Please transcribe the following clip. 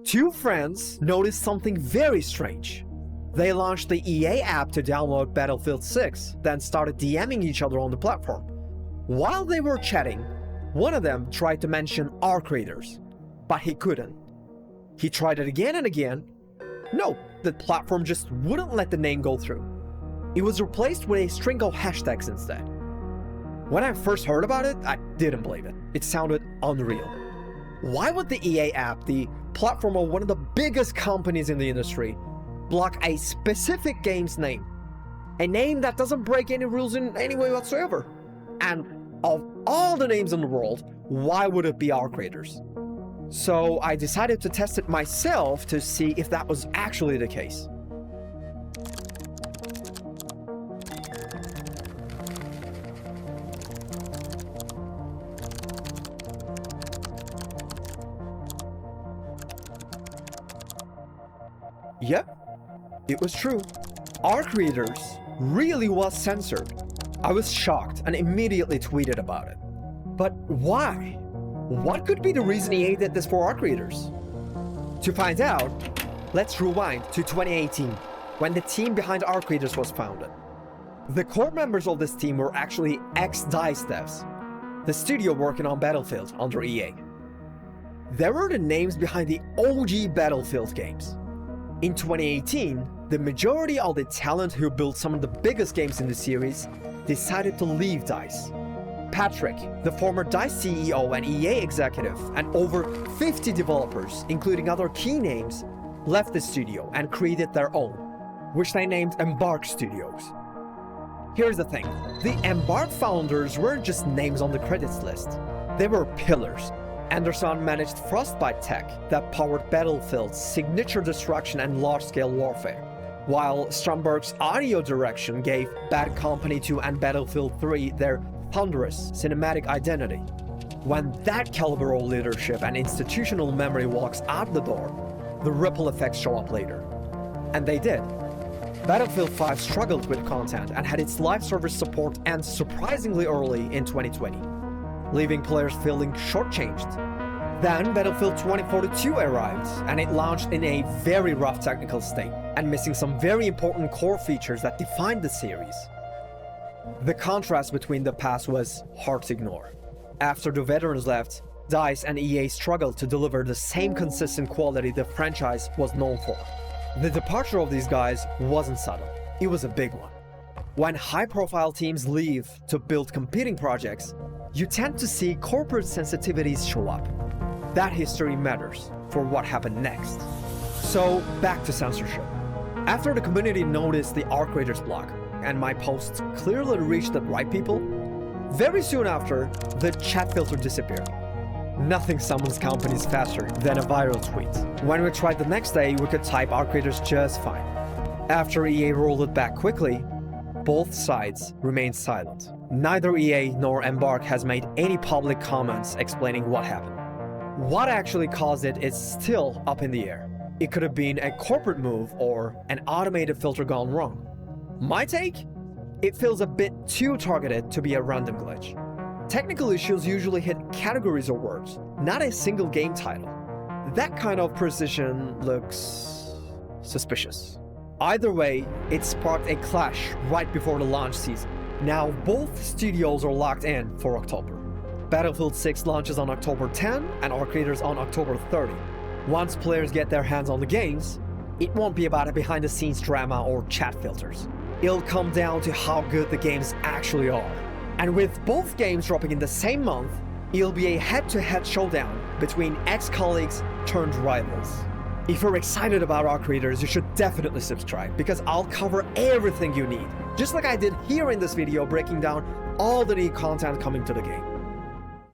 Two friends noticed something very strange. They launched the EA app to download Battlefield 6, then started DMing each other on the platform. While they were chatting, one of them tried to mention Arc Raiders, but he couldn't. He tried it again and again. No, the platform just wouldn't let the name go through. It was replaced with a string of hashtags instead. When I first heard about it, I didn't believe it. It sounded unreal. Why would the EA app, the platform of one of the biggest companies in the industry, block a specific game's name? A name that doesn't break any rules in any way whatsoever. And of all the names in the world, why would it be Arc Raiders? So I decided to test it myself to see if that was actually the case. Yep, it was true. Arc Raiders really was censored. I was shocked and immediately tweeted about it. But why? What could be the reason EA did this for Arc Raiders? To find out, let's rewind to 2018, when the team behind Arc Raiders was founded. The core members of this team were actually ex-DICE devs, the studio working on Battlefield under EA. They were the names behind the OG Battlefield games. In 2018, the majority of the talent who built some of the biggest games in the series decided to leave DICE. Patrick, the former DICE CEO and EA executive, and over 50 developers, including other key names, left the studio and created their own, which they named Embark Studios. Here's the thing, the Embark founders weren't just names on the credits list, they were pillars. Anderson managed Frostbite tech that powered Battlefield's signature destruction and large-scale warfare, while Stromberg's audio direction gave Bad Company 2 and Battlefield 3 their thunderous cinematic identity. When that caliber of leadership and institutional memory walks out the door, the ripple effects show up later. And they did. Battlefield 5 struggled with content and had its live service support end surprisingly early in 2020, leaving players feeling shortchanged. Then Battlefield 2042 arrived, and it launched in a very rough technical state, and missing some very important core features that defined the series. The contrast between the past was hard to ignore. After the veterans left, DICE and EA struggled to deliver the same consistent quality the franchise was known for. The departure of these guys wasn't subtle, it was a big one. When high-profile teams leave to build competing projects, you tend to see corporate sensitivities show up. That history matters for what happened next. So, back to censorship. After the community noticed the Arc Raiders block, and my posts clearly reached the right people, very soon after, the chat filter disappeared. Nothing summons companies faster than a viral tweet. When we tried the next day, we could type Arc Raiders just fine. After EA rolled it back quickly, both sides remained silent. Neither EA nor Embark has made any public comments explaining what happened. What actually caused it is still up in the air. It could have been a corporate move or an automated filter gone wrong. My take? It feels a bit too targeted to be a random glitch. Technical issues usually hit categories or words, not a single game title. That kind of precision looks suspicious. Either way, it sparked a clash right before the launch season. Now both studios are locked in for October. Battlefield 6 launches on October 10 and Arc Raiders on October 30. Once players get their hands on the games, it won't be about a behind-the-scenes drama or chat filters. It'll come down to how good the games actually are. And with both games dropping in the same month, it'll be a head-to-head showdown between ex-colleagues turned rivals. If you're excited about Arc Raiders, you should definitely subscribe, because I'll cover everything you need, just like I did here in this video breaking down all the new content coming to the game.